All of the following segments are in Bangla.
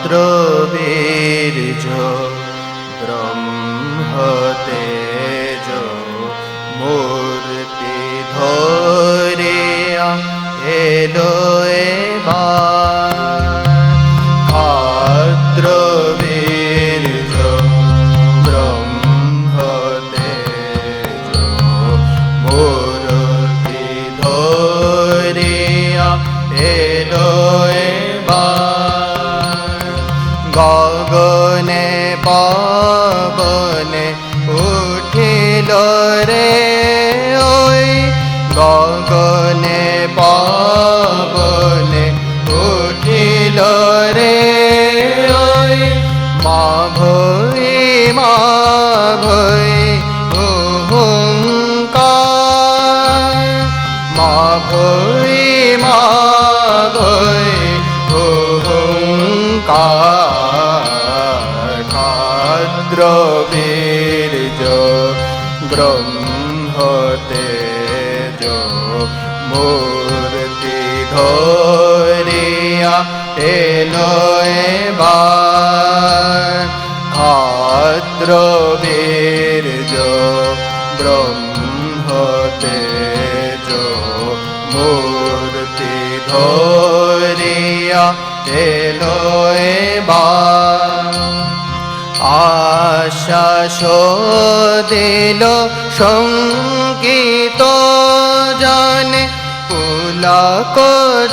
ক্ষাত্রবীর্য ব্রহ্মতেজ মূর্তি ধরিয়া এলো এবার। ক্ষাত্রবীর্য ব্রহ্মতেজ মূর্তি ধরিয়া এলো এবার। গগনে পবনে উঠিল রে ওই, গগনে পবনে উঠিল রে ওই। মা ভৈ হুঙ্কার, মা ভৈ হুঙ্কার। ক্ষাত্রবীর্য ব্রহ্মতেজ মূর্তি ধরিয়া এলো এবার। ক্ষাত্রবীর্য ব্রহ্মতেজ মূর্তি ধরিয়া এলো এবার। আশ্বাস দিল শঙ্কিত জনে, পুলক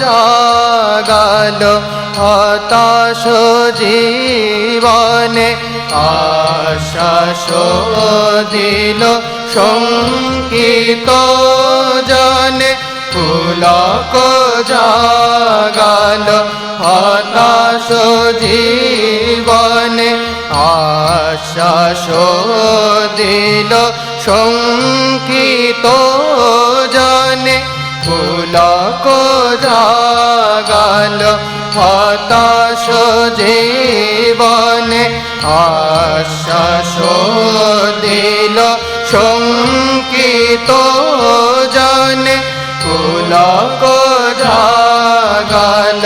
জাগাল হতাশ জীবনে। আশ্বাস দিল শঙ্কিত জনে, পুলক জাগাল হতাশ জীবনে। আশ্বাস দিল শঙ্কিত জনে, পুলক জাগাল হতাশ জীবনে। আশ্বাস দিল শঙ্কিত জনে, পুলক জাগাল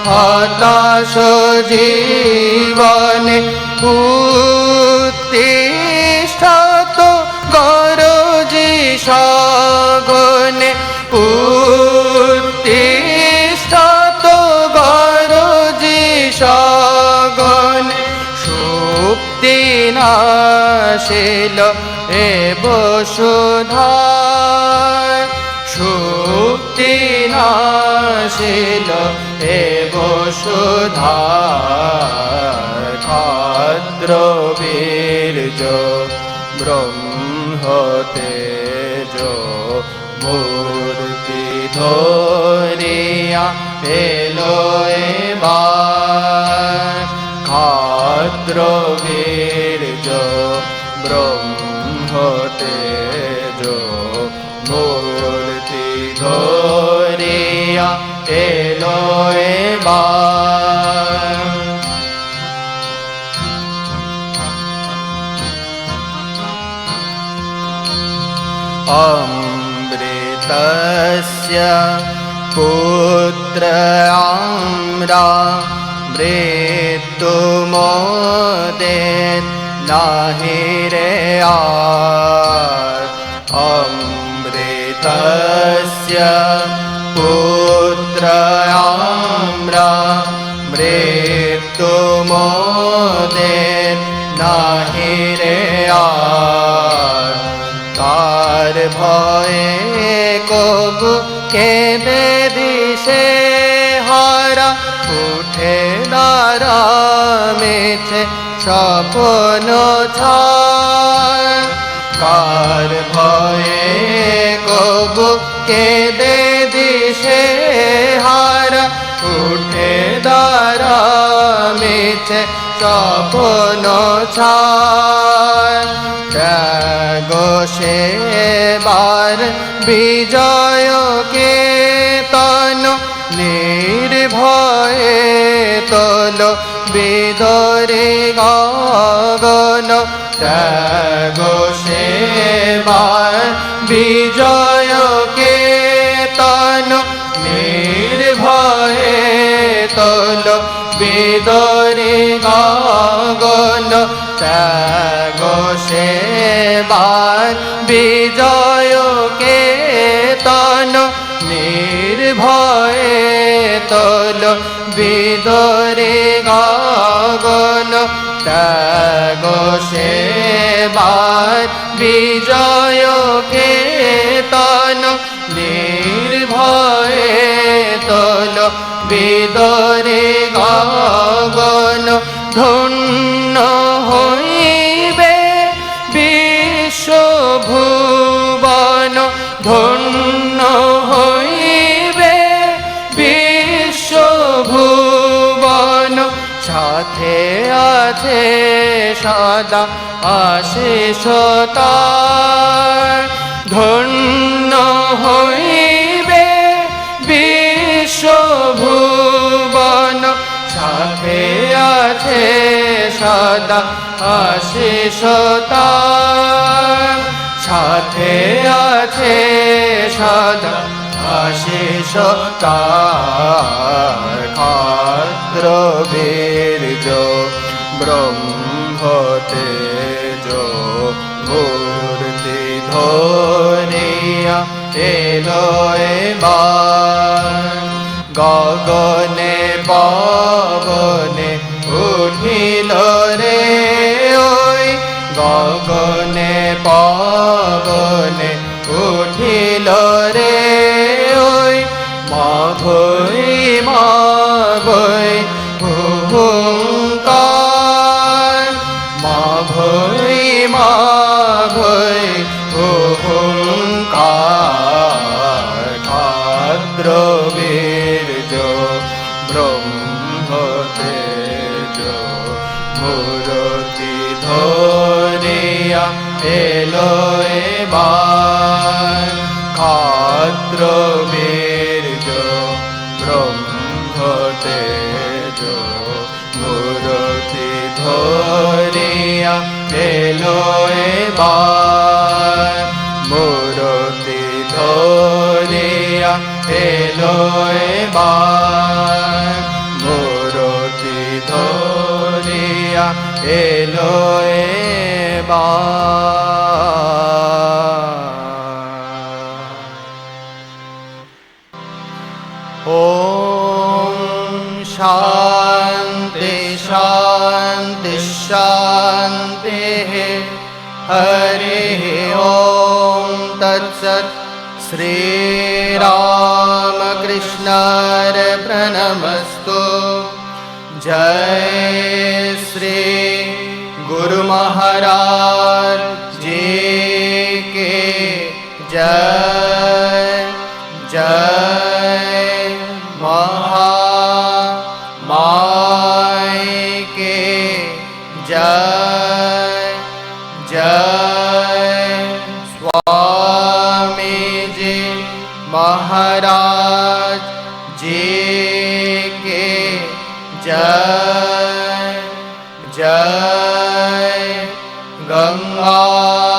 হতাশ জীবনে। উত্তিষ্ঠত গরজি সগনে, উত্তিষ্ঠত গরজি সগনে। সুপ্তি নাশিল এ বসুধায়, সুপ্তি নাশিল এ বসুধায়। ক্ষাত্রবীর্য ব্রহ্মতেজ মূর্তি ধরিয়া এলো এবার। ক্ষাত্রবীর্য ব্রহ্মতেজ মূর্তি ধরিয়া এলো এবার। অমৃতস্য পুত্র আম্রা, মৃত্যুমোদেন নাহি রে আর। অমৃতস্য পুত্র আম্রা, মৃত্যুমোদেন নাহি রে আর। তার ভয়ে কবু কেঁদে দিশে হারা, উঠে দাঁড়ামেছে স্বপ্ন ছায়। কার ভয়ে কবু কেঁদে দিশে হারা, উঠে দাঁড়ামেছে স্বপ্ন ছায়। ত্যাগ সেবার বিজয় কেতন, নির্ভয়ে তোল বিদরে গগন। ত্যাগ সেবার বিজয় কেতন, নির্ভয়ে তোল বিদরে গগন ত্যাগ সেবার বিজয় কেতন নির্ভয়ে তোল বিদরে গগন ত্যাগ সেবার বিজয় কেতন নির্ভয়ে তোল বিদরে গগন ধন্য হইবে বিশ্বভুবন ধন্য হইবে বিশ্বভুবন সাথে আছে সদা আশিস তার ধন্য হইবে বিশ্বভুবন সাথে আছে সদা আশিস তার সাথে আছে সদা আশিস তার ক্ষাত্র বীর্য ব্রহ্ম তেজ মূর্তি ধরিয়া এলো এবার গগনে পবনে উঠিল রে ওই গগনে পবনে উঠিল রে ওই মাঘই মাঘই হুঙ্কার মাঘই মাঘই হুঙ্কার ক্ষাত্র বীর্য ব্রহ্ম তেজ মূরতি ধরিয়া এলো এবার ক্ষাত্র বীর্য ব্রহ্ম তেজ মূরতি ধরিয়া এলো এবার মূরতি ধরিয়া এলো এবার মূরতি ধরিয়া এলো এবার ওম শান্তি শান্তি শান্তি হরি ওম তৎসৎ শ্রী रामकृष्णार्पणमस्तु जय श्री गुरु महाराज जी के जय जय महामाई के जय जय स्वामी जी महाराज जी के जय जय गंगा